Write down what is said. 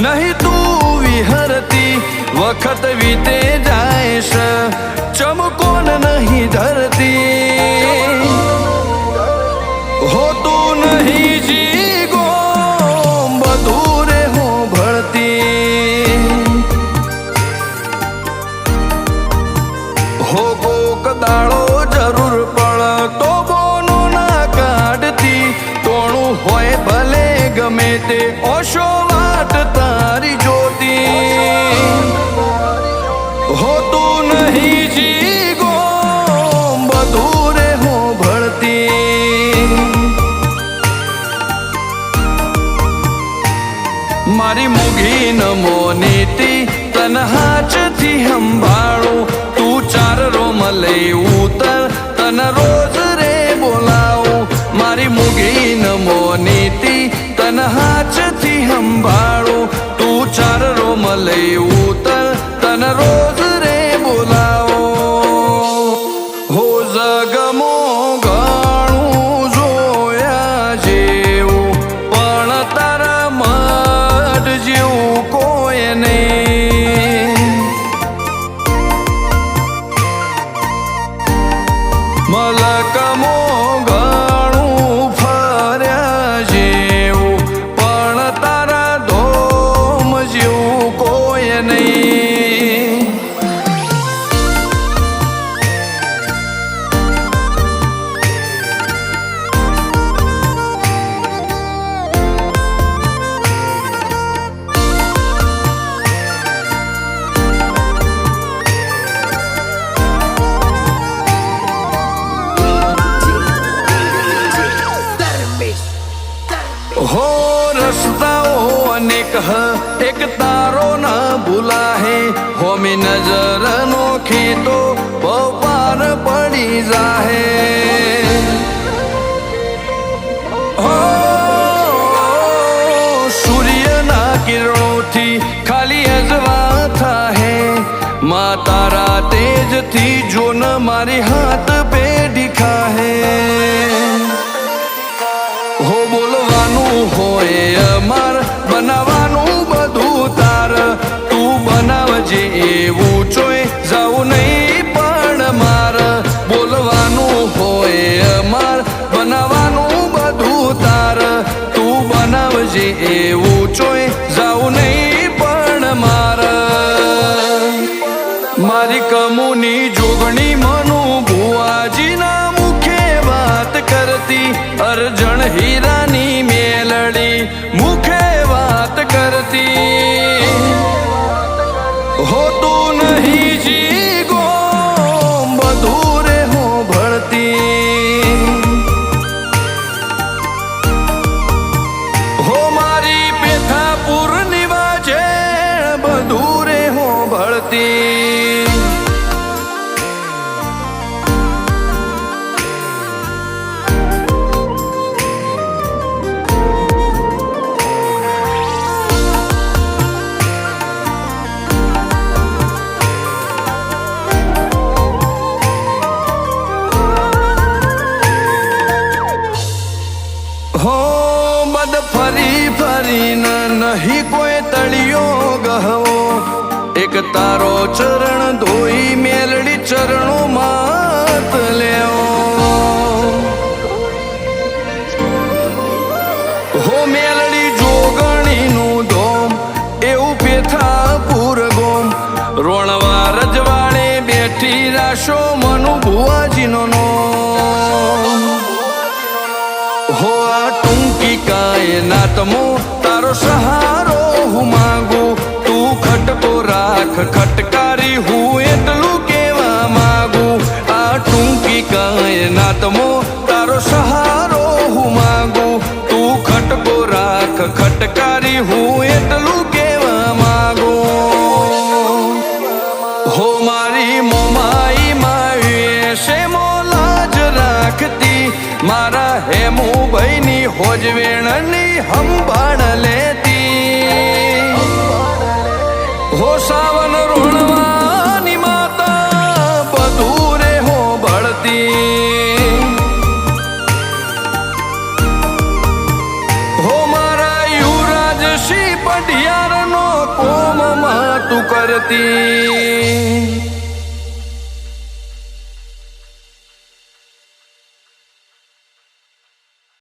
नहीं तू विहरती वक्त वीते जाएश चमको नहीं धरती हो तू नहीं जी गो बधूरे हो भरती हो गो कदाड़ो जरूर पड़ तो बोनो ना काढ़ती तोणु होय भले गमे ते ओशो वाट तारी जोती हो तू नहीं जी गो बधूरे हो भरती मारी मुगी न मोनीती तन हाच थी संभाळू तू चार रोम लई उतर तन रोज रे बोलाऊ मारी मुगी न मोनीती तन हाच थी संभाळू तू चार रोम लई उतर तन रोज रे बोलाऊ हो जगमो घणું જોયા જેવું પણ તારા મઢ જેવું કોઈ નહીં મલકમો ઘણું ફર્યા જેવું પણ તારા ધોમ જેવું કોઈ નહીં हो रस्ताओ अनेक है एक तारो न भूला है हो में नजर नोखी तो पार पड़ी जाहे हो सूर्य ना किरणों थी खाली अजवा था है माँ तारा तेज थी जो न मारी हाथ पे दिखा है हो बोलवानू होए अमर बनावानू बधु तार तू बनावजे एवं चोय जाऊ नहीं पण मार बोलवानू होए अमर बनावानू बधु तार तू बनावजे एवं चोय जाऊ नहीं पण मार मारी कमुनी जोगणी मनु भुआजी ना मुखे बात करती अर्जन हीरानी मेलड़ी मुखे बात करती हो तू नहीं जी गो बधूरे हो भरती हो मारी पेथापुर निवाजे बधूरे हो भरती हो बद फरी फरी न नहीं कोई तड़ियो गहवो एक तारो चरण धोई मेलड़ी चरणों मात ले हो मेलड़ी जोगणी नु धोम एवं पेथापुर गोम रोणवा रजवाड़े बैठी राशो मनु भुआजी नो हो आ टूंकी कायनात मो तारो सहारो हूँ मांगू तू खटको राख खटकारी हूँ एटलू केवा मांगू आ टूंकी कायनात मो तारो सहारो हूँ मांगू तू खटको राख खटकारी हूँ एटलू केवा मांगू हो मारी मोमाई माई से मोलाज राखती मारा हेमू भाईनी होजवेणनी संभाळ लेती हो सावन रोणवानी माता बधूरे हो भळती हो मारा युवराज श्री पઢિયારનો પાડતી